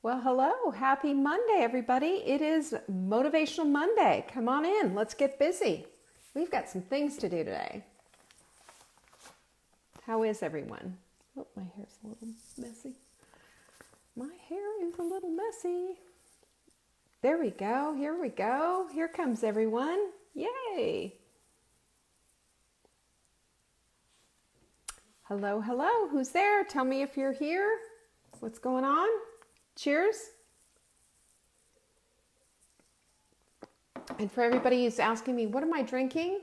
Well, hello. Happy Monday, everybody. It is Motivational Monday. Come on in. Let's get busy. We've got some things to do today. How is everyone? Oh, my hair's a little messy. My hair is a little messy. There we go. Here we go. Here comes everyone. Yay. Hello, hello. Who's there? Tell me if you're here. What's going on? Cheers. And for everybody who's asking me, what am I drinking?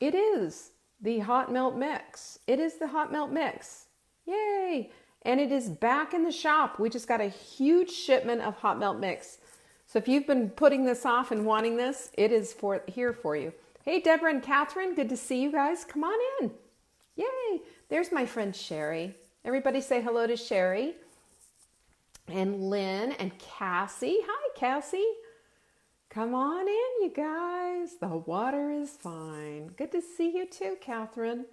It is the hot melt mix. It is the hot melt mix. Yay. And it is back in the shop. We just got a huge shipment of hot melt mix. So if you've been putting this off and wanting this, it is here for you. Hey, Deborah and Catherine, good to see you guys. Come on in. Yay. There's my friend Sherry. Everybody say hello to Sherry. And Lynn and Cassie. Hi, Cassie. Come on in, you guys. The water is fine. Good to see you too, Catherine.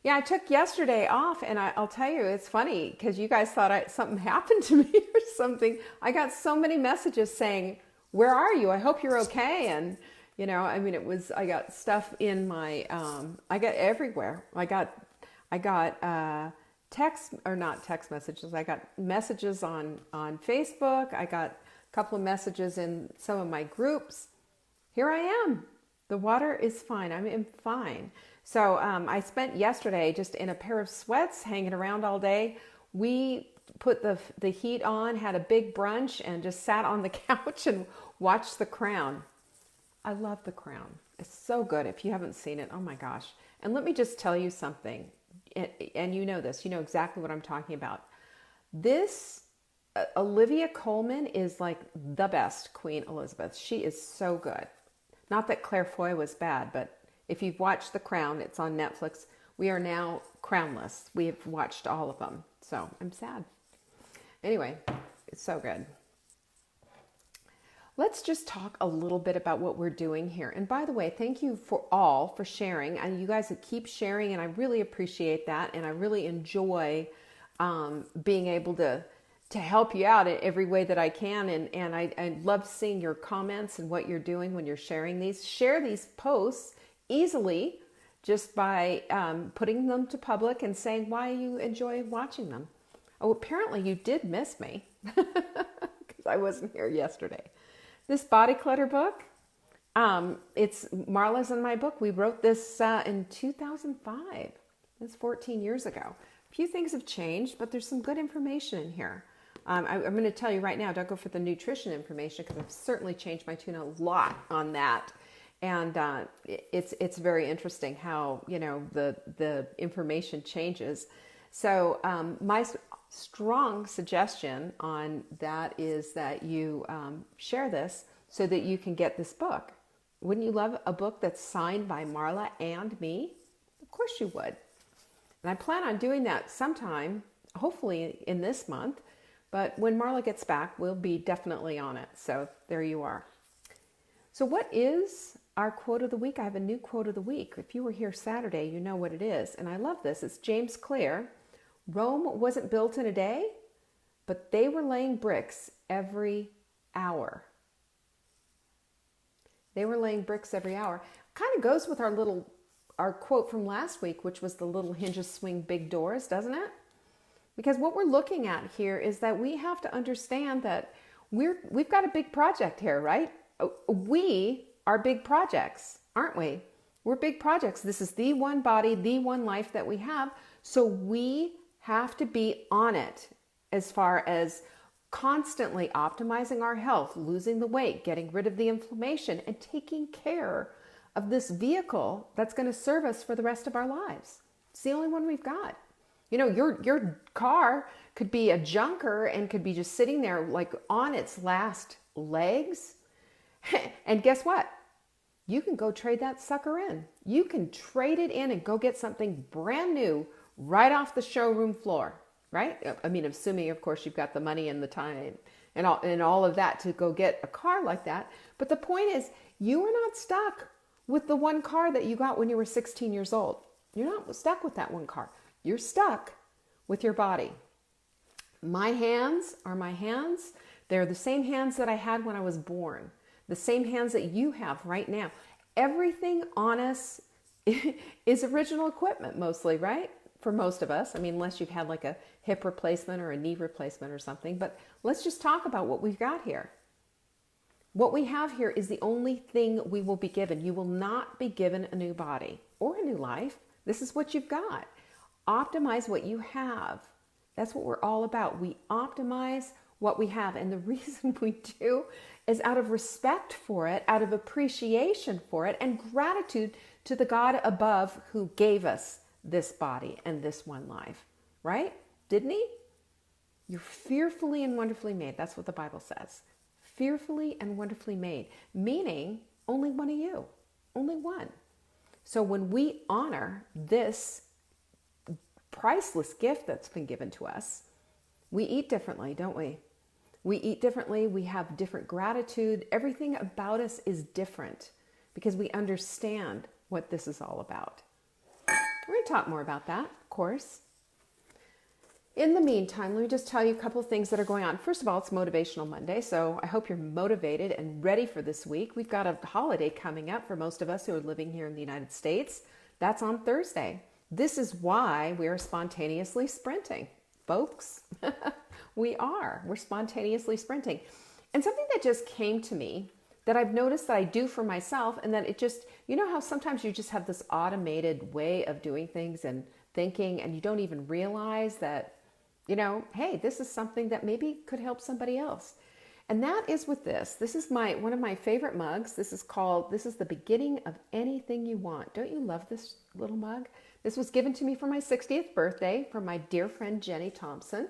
Yeah, I took yesterday off, and I'll tell you, it's funny because you guys thought something happened to me or something. I got so many messages saying, where are you? I hope you're okay. And, I got stuff in my, I got everywhere. I got not text messages. I got messages on Facebook. I got a couple of messages in some of my groups. Here I am. The water is fine. I'm fine. So I spent yesterday just in a pair of sweats hanging around all day. We put the heat on, had a big brunch, and just sat on the couch and watched The Crown. I love The Crown. It's so good. If you haven't seen it, oh my gosh. And let me just tell you something. And you know this, you know exactly what I'm talking about. This Olivia Colman is like the best Queen Elizabeth. She is so good. Not that Claire Foy was bad, but if you've watched The Crown, it's on Netflix. We are now crownless. We have watched all of them. So I'm sad. Anyway, it's so good. Let's just talk a little bit about what we're doing here. And by the way, thank you for sharing. And you guys keep sharing, and I really appreciate that. And I really enjoy being able to help you out in every way that I can. And I love seeing your comments and what you're doing when you're sharing these. Share these posts easily just by putting them to public and saying why you enjoy watching them. Oh, apparently you did miss me because I wasn't here yesterday. This body clutter book, it's Marla's and my book. We wrote this in 2005. That's 14 years ago. A few things have changed, but there's some good information in here. I'm going to tell you right now, don't go for the nutrition information because I've certainly changed my tune a lot on that. And it's very interesting how, the information changes. So my strong suggestion on that is that you share this so that you can get this book. Wouldn't you love a book that's signed by Marla and me? Of course you would. And I plan on doing that sometime, hopefully in this month. But when Marla gets back, we'll be definitely on it. So there you are. So what is our quote of the week? I have a new quote of the week. If you were here Saturday, you know what it is. And I love this. It's James Clear. Rome wasn't built in a day, but they were laying bricks every hour. They were laying bricks every hour. Kind of goes with our quote from last week, which was the little hinges swing big doors, doesn't it? Because what we're looking at here is that we have to understand that we've got a big project here, right? We are big projects, aren't we? We're big projects. This is the one body, the one life that we have. So we have to be on it as far as constantly optimizing our health, losing the weight, getting rid of the inflammation, and taking care of this vehicle that's going to serve us for the rest of our lives. It's the only one we've got. Your car could be a junker and could be just sitting there like on its last legs. And guess what? You can go trade that sucker in. You can trade it in and go get something brand new right off the showroom floor, right? I mean, assuming, of course, you've got the money and the time and all of that to go get a car like that. But the point is, you are not stuck with the one car that you got when you were 16 years old. You're not stuck with that one car. You're stuck with your body. My hands are my hands. They're the same hands that I had when I was born, the same hands that you have right now. Everything on us is original equipment mostly, right? For most of us. I mean, unless you've had like a hip replacement or a knee replacement or something. But let's just talk about what we've got here. What we have here is the only thing we will be given. You will not be given a new body or a new life. This is what you've got. Optimize what you have. That's what we're all about. We optimize what we have. And the reason we do is out of respect for it, out of appreciation for it, and gratitude to the God above who gave us this body and this one life. Right? Didn't he? You're fearfully and wonderfully made. That's what the Bible says. Fearfully and wonderfully made. Meaning only one of you. Only one. So when we honor this priceless gift that's been given to us, we eat differently, don't we? We eat differently. We have different gratitude. Everything about us is different because we understand what this is all about. We're going to talk more about that, of course. In the meantime, let me just tell you a couple of things that are going on. First of all, it's Motivational Monday, so I hope you're motivated and ready for this week. We've got a holiday coming up for most of us who are living here in the United States. That's on Thursday. This is why we are spontaneously sprinting. Folks, we're spontaneously sprinting. And something that just came to me that I've noticed that I do for myself, and that it just, you know how sometimes you just have this automated way of doing things and thinking, and you don't even realize that, you know, hey, this is something that maybe could help somebody else. And that is with this. This is one of my favorite mugs. This is the beginning of anything you want. Don't you love this little mug? This was given to me for my 60th birthday from my dear friend Jenny Thompson.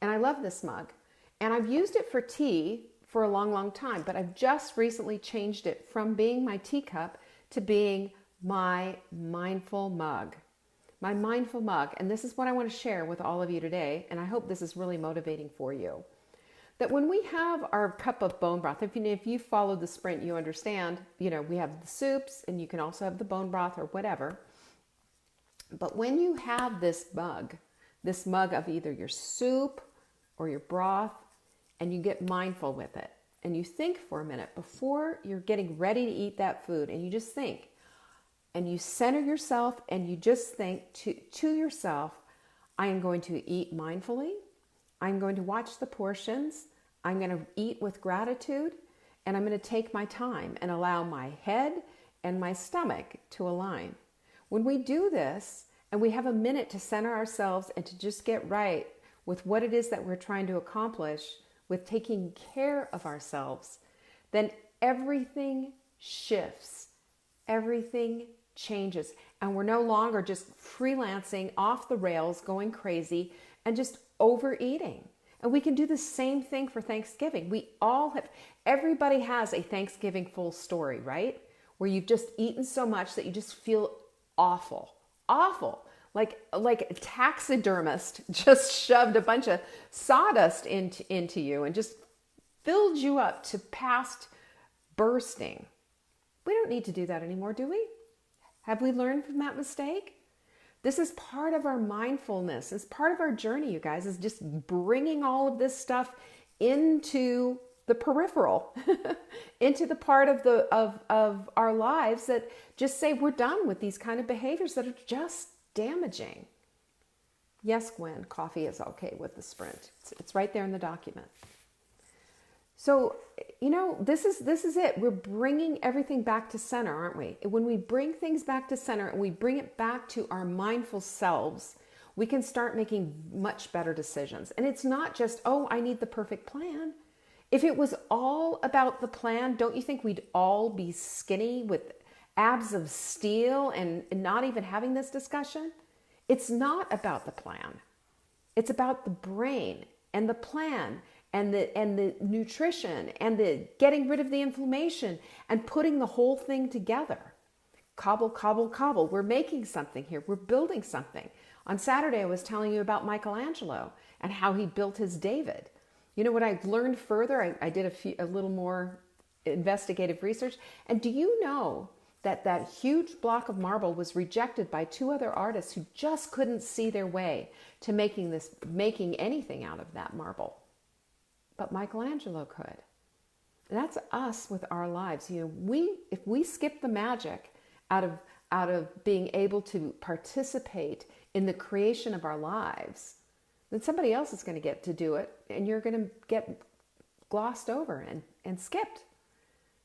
And I love this mug. And I've used it for tea for a long, long time, but I've just recently changed it from being my teacup to being my mindful mug. My mindful mug. And this is what I want to share with all of you today. And I hope this is really motivating for you. That when we have our cup of bone broth, if you follow the sprint, you understand, you know, we have the soups and you can also have the bone broth or whatever. But when you have this mug of either your soup or your broth, and you get mindful with it, and you think for a minute before you're getting ready to eat that food, and you just think, and you center yourself, and you just think to yourself, I am going to eat mindfully, I'm going to watch the portions, I'm going to eat with gratitude, and I'm going to take my time and allow my head and my stomach to align. When we do this, and we have a minute to center ourselves and to just get right with what it is that we're trying to accomplish, with taking care of ourselves, then everything shifts, everything changes, and we're no longer just freelancing off the rails, going crazy, and just overeating. And we can do the same thing for Thanksgiving. Everybody has a Thanksgiving full story, right? Where you've just eaten so much that you just feel awful. Like a taxidermist just shoved a bunch of sawdust into you and just filled you up to past bursting. We don't need to do that anymore, do we? Have we learned from that mistake? This is part of our mindfulness. It's part of our journey, you guys, is just bringing all of this stuff into the peripheral, into the part of our lives that just say we're done with these kind of behaviors that are just damaging. Yes, Gwen, coffee is okay with the sprint. It's right there in the document. So, you know, this is it. We're bringing everything back to center, aren't we? When we bring things back to center and we bring it back to our mindful selves, we can start making much better decisions. And it's not just, oh, I need the perfect plan. If it was all about the plan, don't you think we'd all be skinny with abs of steel and not even having this discussion? It's not about the plan. It's about the brain and the plan and the nutrition and the getting rid of the inflammation and putting the whole thing together. Cobble, cobble, cobble. We're making something here. We're building something. On Saturday, I was telling you about Michelangelo and how he built his David. You know what I learned further? I did a little more investigative research. And do you know that huge block of marble was rejected by two other artists who just couldn't see their way to making anything out of that marble. But Michelangelo could. And that's us with our lives. If we skip the magic out of being able to participate in the creation of our lives, then somebody else is going to get to do it, and you're going to get glossed over and skipped.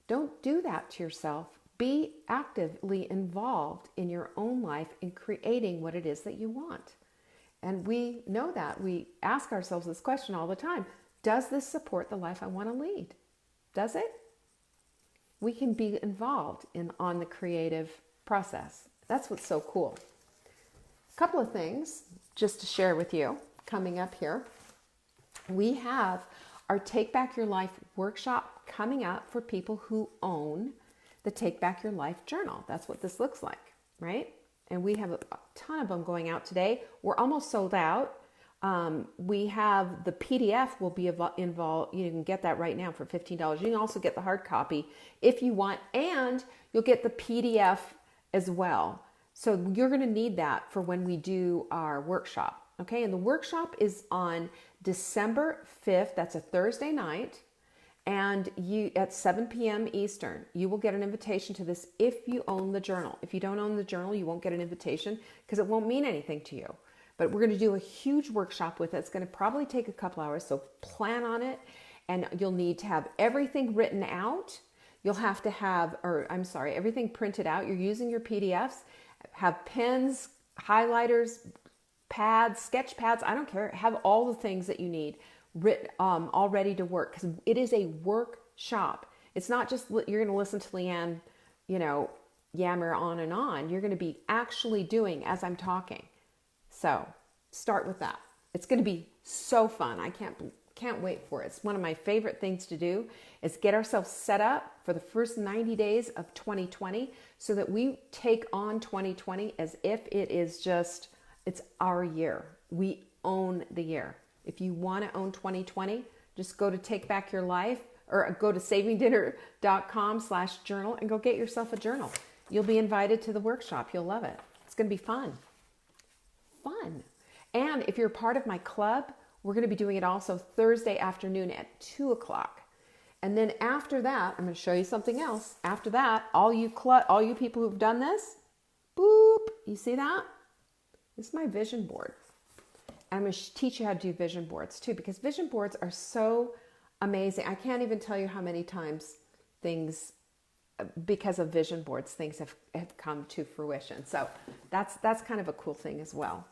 Don't do that to yourself. Be actively involved in your own life in creating what it is that you want. And we know that. We ask ourselves this question all the time. Does this support the life I want to lead? Does it? We can be involved on the creative process. That's what's so cool. A couple of things just to share with you coming up here. We have our Take Back Your Life workshop coming up for people who own the Take Back Your Life journal. That's what this looks like, right? And we have a ton of them going out today. We're almost sold out. We have the PDF will be involved. You can get that right now for $15. You can also get the hard copy if you want, and you'll get the PDF as well. So you're going to need that for when we do our workshop. Okay. And the workshop is on December 5th. That's a Thursday night. And you at 7 p.m. Eastern, you will get an invitation to this if you own the journal. If you don't own the journal, you won't get an invitation because it won't mean anything to you. But we're going to do a huge workshop with it. It's going to probably take a couple hours, so plan on it. And you'll need to have everything written out. You'll have to have, everything printed out. You're using your PDFs. Have pens, highlighters, pads, sketch pads. I don't care. Have all the things that you need written, all ready to work, because it is a workshop. It's not just you're going to listen to Leanne, yammer on and on. You're going to be actually doing as I'm talking. So start with that. It's going to be so fun. I can't wait for it. It's one of my favorite things to do is get ourselves set up for the first 90 days of 2020 so that we take on 2020 as if it's our year. We own the year. If you want to own 2020, just go to Take Back Your Life or go to savingdinner.com/journal and go get yourself a journal. You'll be invited to the workshop. You'll love it. It's going to be fun. And if you're part of my club, we're going to be doing it also Thursday afternoon at 2:00. And then after that, I'm going to show you something else. After that, all you people who've done this, boop, you see that? This is my vision board. I'm going to teach you how to do vision boards too, because vision boards are so amazing. I can't even tell you how many times because of vision boards, things have come to fruition. So that's kind of a cool thing as well.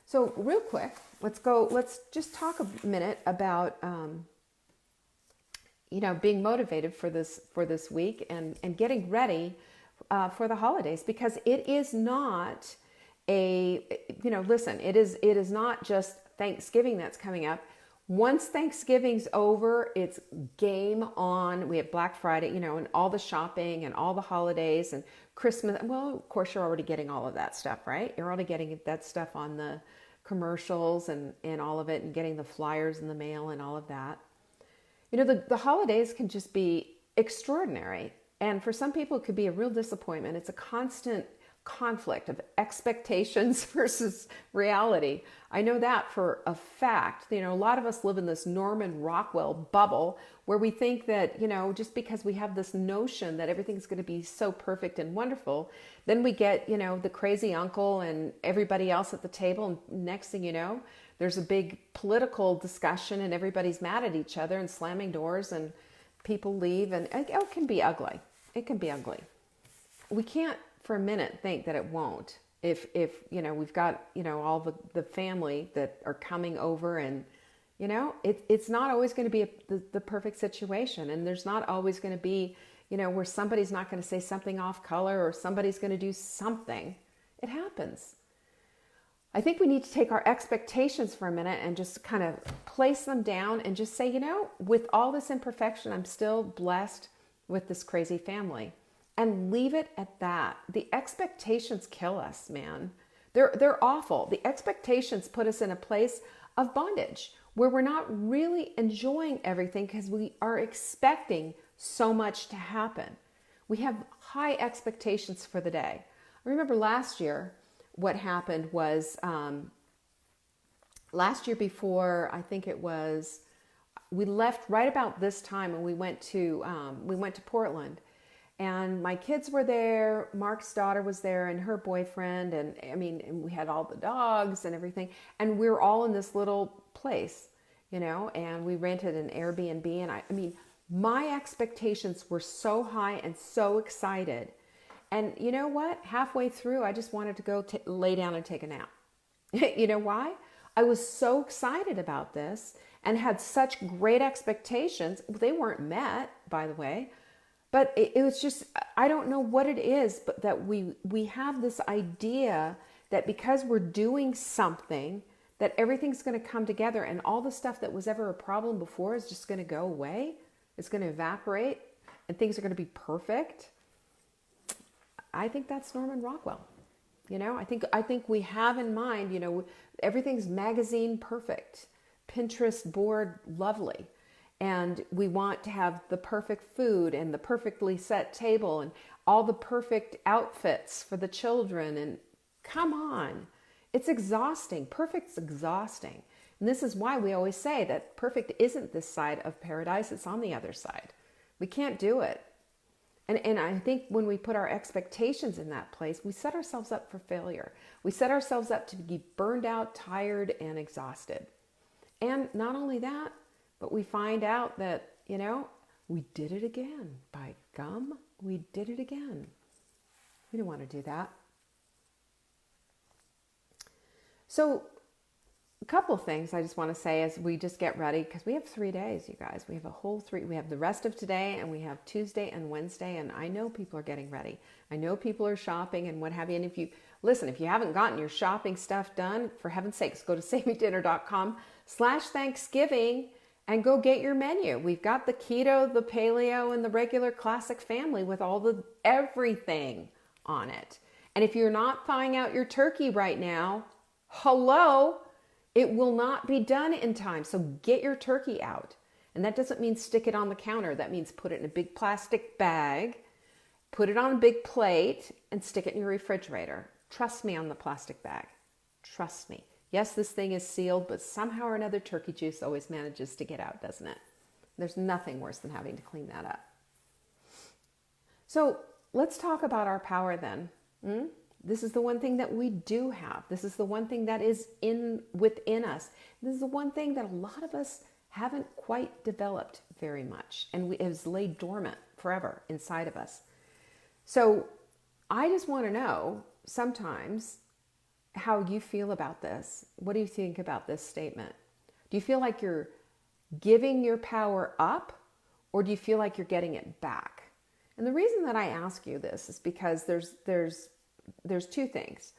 So real quick, let's just talk a minute about, being motivated for this week and getting ready for the holidays, because it is not it is not just Thanksgiving that's coming up. Once Thanksgiving's over, it's game on. We have Black Friday, and all the shopping and all the holidays and Christmas. Well, of course, you're already getting all of that stuff, right? You're already getting that stuff on the commercials and all of it, and getting the flyers in the mail and all of that. The holidays can just be extraordinary. And for some people, it could be a real disappointment. It's a constant conflict of expectations versus reality. I know that for a fact. A lot of us live in this Norman Rockwell bubble where we think that, just because we have this notion that everything's going to be so perfect and wonderful, then we get, the crazy uncle and everybody else at the table. And next thing you know, there's a big political discussion and everybody's mad at each other and slamming doors and people leave, and it can be ugly. It can be ugly. We can't for a minute think that it won't. If we've got, all the family that are coming over, and, it's not always going to be the perfect situation. And there's not always going to be, where somebody's not going to say something off color or somebody's going to do something. It happens. I think we need to take our expectations for a minute and just kind of place them down and just say, with all this imperfection, I'm still blessed with this crazy family. And leave it at that. The expectations kill us, man. They're awful. The expectations put us in a place of bondage where we're not really enjoying everything because we are expecting so much to happen. We have high expectations for the day. I remember last year, what happened was last year before, I think it was, we left right about this time and we went to Portland. And my kids were there, Mark's daughter was there and her boyfriend. And and we had all the dogs and everything. And we were all in this little place, and we rented an Airbnb. And my expectations were so high and so excited. And you know what? Halfway through, I just wanted to go lay down and take a nap. You know why? I was so excited about this and had such great expectations. They weren't met, by the way. But it was just, I don't know what it is, but that we have this idea that because we're doing something, that everything's going to come together and all the stuff that was ever a problem before is just going to go away. It's going to evaporate and things are going to be perfect. I think that's Norman Rockwell. I think we have in mind, everything's magazine perfect, Pinterest board lovely. And we want to have the perfect food and the perfectly set table and all the perfect outfits for the children. And come on, it's exhausting. Perfect's exhausting. And this is why we always say that perfect isn't this side of paradise, it's on the other side. We can't do it. And I think when we put our expectations in that place, we set ourselves up for failure. We set ourselves up to be burned out, tired, and exhausted. And not only that, but we find out that, we did it again. By gum, we did it again. We don't want to do that. So a couple of things I just want to say as we just get ready, because we have 3 days, you guys. We have we have the rest of today and we have Tuesday and Wednesday, and I know people are getting ready. I know people are shopping and what have you. And if you haven't gotten your shopping stuff done, for heaven's sakes, go to SaveMeDinner.com/Thanksgiving and go get your menu. We've got the keto, the paleo, and the regular classic family with all the everything on it. And if you're not thawing out your turkey right now, hello, it will not be done in time. So get your turkey out. And that doesn't mean stick it on the counter. That means put it in a big plastic bag, put it on a big plate, and stick it in your refrigerator. Trust me on the plastic bag. Trust me. Yes, this thing is sealed, but somehow or another turkey juice always manages to get out, doesn't it? There's nothing worse than having to clean that up. So let's talk about our power then. This is the one thing that we do have. This is the one thing that is within us. This is the one thing that a lot of us haven't quite developed very much, and it has laid dormant forever inside of us. So I just want to know sometimes how you feel about this. What do you think about this statement? Do you feel like you're giving your power up, or do you feel like you're getting it back? And the reason that I ask you this is because there's two things.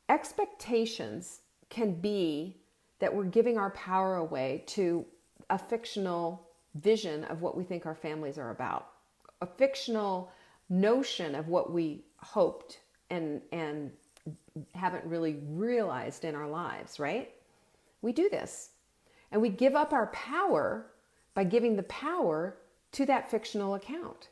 Expectations can be that we're giving our power away to a fictional vision of what we think our families are about, a fictional notion of what we hoped and haven't really realized in our lives, right? We do this. And we give up our power by giving the power to that fictional account.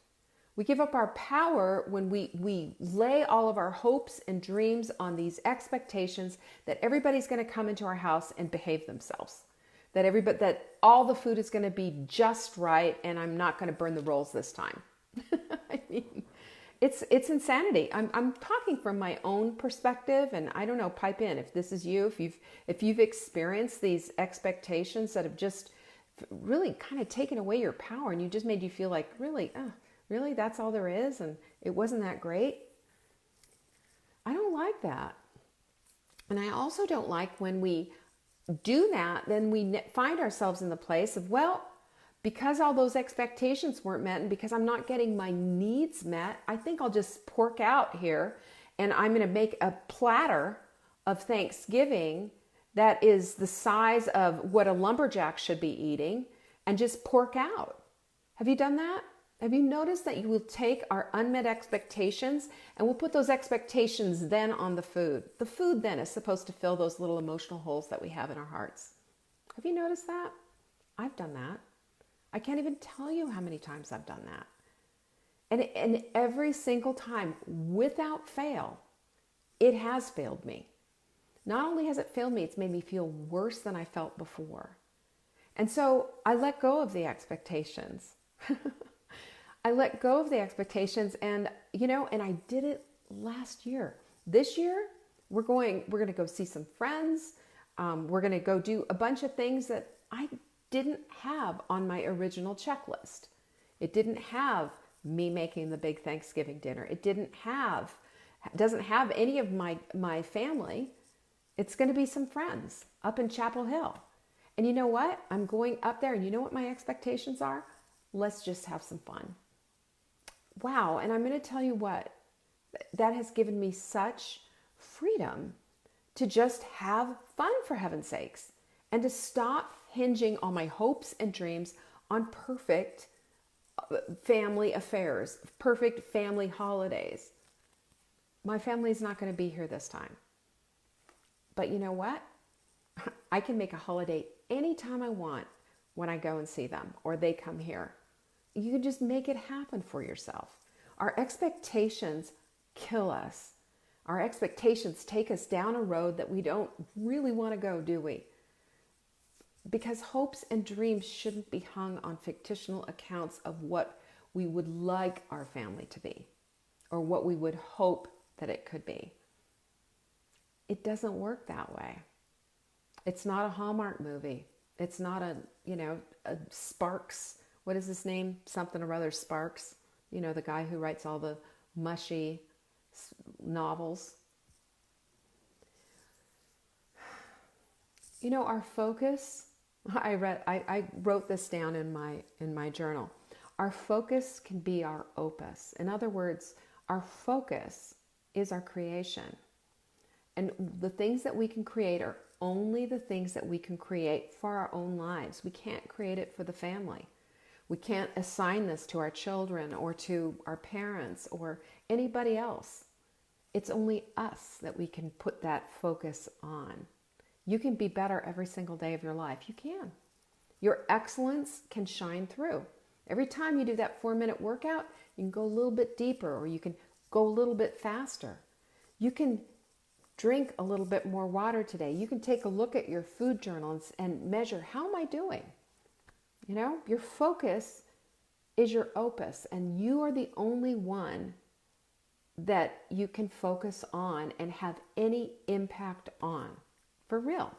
We give up our power when we lay all of our hopes and dreams on these expectations that everybody's going to come into our house and behave themselves. That all the food is going to be just right and I'm not going to burn the rolls this time. I mean, it's insanity. I'm talking from my own perspective, and I don't know, pipe in if this is you, if you've experienced these expectations that have just really kind of taken away your power and you just made you feel like, really, that's all there is, and it wasn't that great. I don't like that. And I also don't like when we do that, then we find ourselves in the place of, well, because all those expectations weren't met and because I'm not getting my needs met, I think I'll just pork out here and I'm going to make a platter of Thanksgiving that is the size of what a lumberjack should be eating and just pork out. Have you done that? Have you noticed that you will take our unmet expectations and we'll put those expectations then on the food? The food then is supposed to fill those little emotional holes that we have in our hearts. Have you noticed that? I've done that. I can't even tell you how many times I've done that. And every single time, without fail, it has failed me. Not only has it failed me, it's made me feel worse than I felt before. And so I let go of the expectations. I let go of the expectations, and and I did it last year. This year, we're going to go see some friends. We're going to go do a bunch of things that I didn't have on my original checklist. It didn't have me making the big Thanksgiving dinner. It doesn't have any of my family. It's going to be some friends up in Chapel Hill. And you know what? I'm going up there, and you know what my expectations are? Let's just have some fun. Wow. And I'm going to tell you what, that has given me such freedom to just have fun, for heaven's sakes, and to stop hinging all my hopes and dreams on perfect family affairs, perfect family holidays. My family's not going to be here this time. But you know what? I can make a holiday anytime I want when I go and see them or they come here. You can just make it happen for yourself. Our expectations kill us. Our expectations take us down a road that we don't really want to go, do we? Because hopes and dreams shouldn't be hung on fictional accounts of what we would like our family to be or what we would hope that it could be. It doesn't work that way. It's not a Hallmark movie. It's not a Sparks. What is his name? Something or other, Sparks. The guy who writes all the mushy novels. Our focus, I wrote this down in my journal. Our focus can be our opus. In other words, our focus is our creation. And the things that we can create are only the things that we can create for our own lives. We can't create it for the family. We can't assign this to our children or to our parents or anybody else. It's only us that we can put that focus on. You can be better every single day of your life. You can. Your excellence can shine through. Every time you do that 4-minute workout, you can go a little bit deeper or you can go a little bit faster. You can drink a little bit more water today. You can take a look at your food journal and measure, how am I doing? Your focus is your opus, and you are the only one that you can focus on and have any impact on. For real.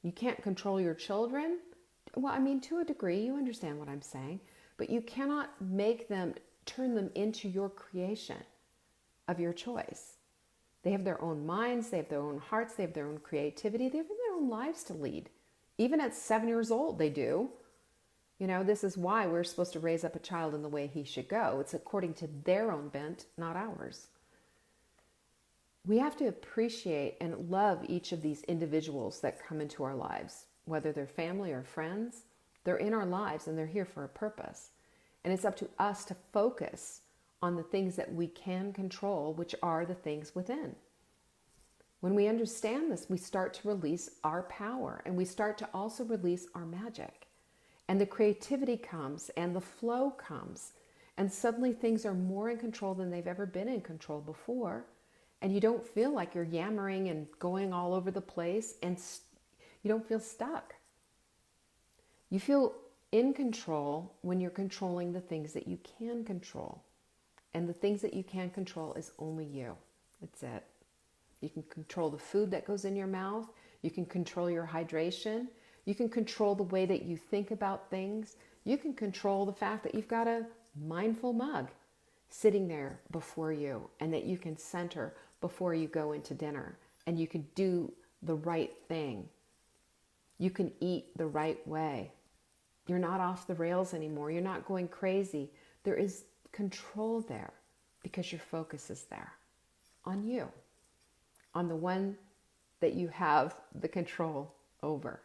You can't control your children. Well, to a degree, you understand what I'm saying, but you cannot turn them into your creation of your choice. They have their own minds, they have their own hearts, they have their own creativity, they have their own lives to lead. Even at 7 years old, they do. This is why we're supposed to raise up a child in the way he should go. It's according to their own bent, not ours. We have to appreciate and love each of these individuals that come into our lives, whether they're family or friends. They're in our lives and they're here for a purpose. And it's up to us to focus on the things that we can control, which are the things within. When we understand this, we start to release our power and we start to also release our magic. And the creativity comes and the flow comes. And suddenly things are more in control than they've ever been in control before. And you don't feel like you're yammering and going all over the place, and you don't feel stuck. You feel in control when you're controlling the things that you can control. And the things that you can control is only you. That's it. You can control the food that goes in your mouth. You can control your hydration. You can control the way that you think about things. You can control the fact that you've got a mindful mug sitting there before you and that you can center before you go into dinner, and you can do the right thing. You can eat the right way. You're not off the rails anymore. You're not going crazy. There is control there because your focus is there on you, on the one that you have the control over.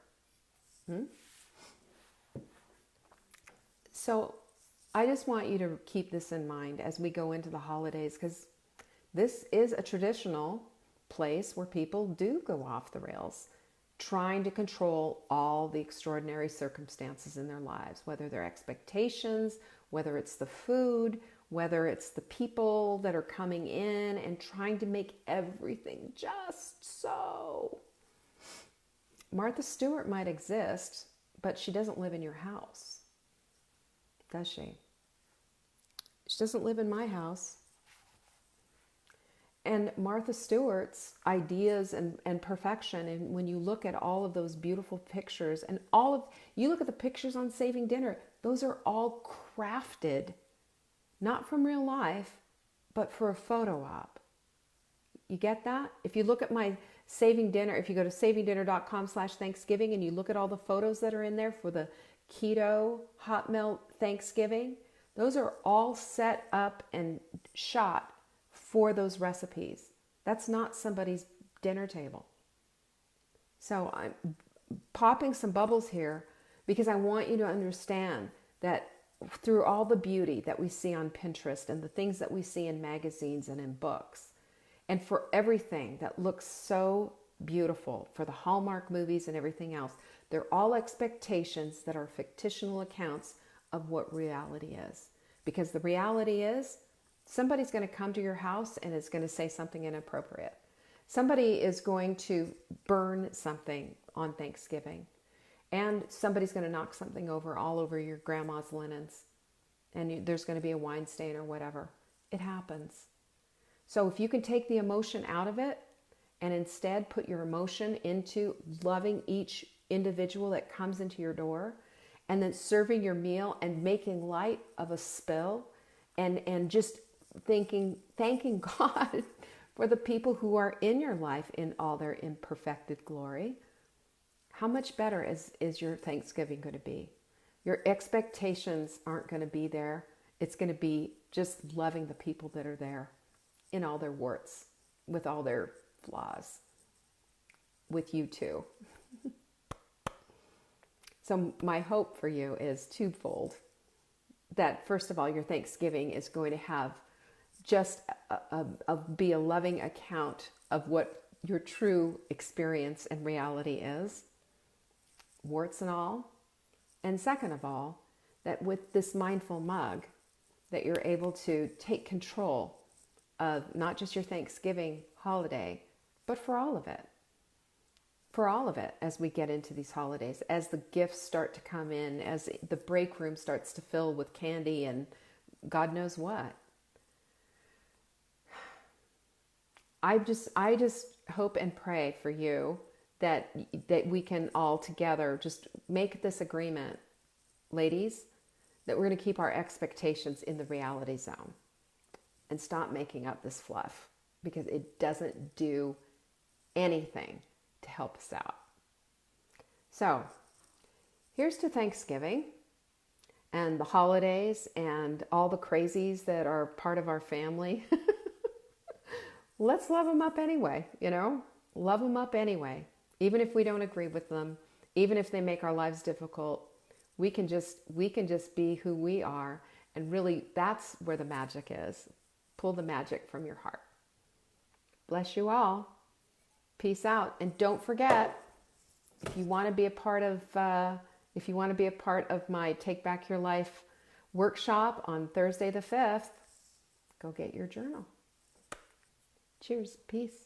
So I just want you to keep this in mind as we go into the holidays, because this is a traditional place where people do go off the rails, trying to control all the extraordinary circumstances in their lives, whether they're expectations, whether it's the food, whether it's the people that are coming in and trying to make everything just so. Martha Stewart might exist, but she doesn't live in your house, does she? She doesn't live in my house. And Martha Stewart's ideas and perfection, and when you look at all of those beautiful pictures, and you look at the pictures on Saving Dinner, those are all crafted, not from real life, but for a photo op. You get that? If you look at my Saving Dinner, if you go to savingdinner.com/Thanksgiving and you look at all the photos that are in there for the keto hot melt Thanksgiving, those are all set up and shot for those recipes. That's not somebody's dinner table. So I'm popping some bubbles here because I want you to understand that through all the beauty that we see on Pinterest and the things that we see in magazines and in books, and for everything that looks so beautiful, for the Hallmark movies and everything else, they're all expectations that are fictional accounts of what reality is. Because the reality is, somebody's going to come to your house and is going to say something inappropriate. Somebody is going to burn something on Thanksgiving. And somebody's going to knock something over all over your grandma's linens. And there's going to be a wine stain or whatever. It happens. So if you can take the emotion out of it and instead put your emotion into loving each individual that comes into your door, and then serving your meal and making light of a spill, and just thanking God for the people who are in your life in all their imperfected glory, how much better is your Thanksgiving going to be? Your expectations aren't going to be there. It's going to be just loving the people that are there in all their warts, with all their flaws, with you too. So my hope for you is twofold. That first of all, your Thanksgiving is going to have just be a loving account of what your true experience and reality is, warts and all. And second of all, that with this mindful mug, that you're able to take control of not just your Thanksgiving holiday, but for all of it. For all of it as we get into these holidays, as the gifts start to come in, as the break room starts to fill with candy and God knows what. I just hope and pray for you that we can all together just make this agreement, ladies, that we're going to keep our expectations in the reality zone and stop making up this fluff, because it doesn't do anything to help us out. So here's to Thanksgiving and the holidays and all the crazies that are part of our family. Let's love them up anyway, love them up anyway. Even if we don't agree with them, even if they make our lives difficult, we can just be who we are. And really, that's where the magic is. Pull the magic from your heart. Bless you all. Peace out. And don't forget, if you want to be a part of my Take Back Your Life workshop on Thursday the 5th, go get your journal. Cheers. Peace.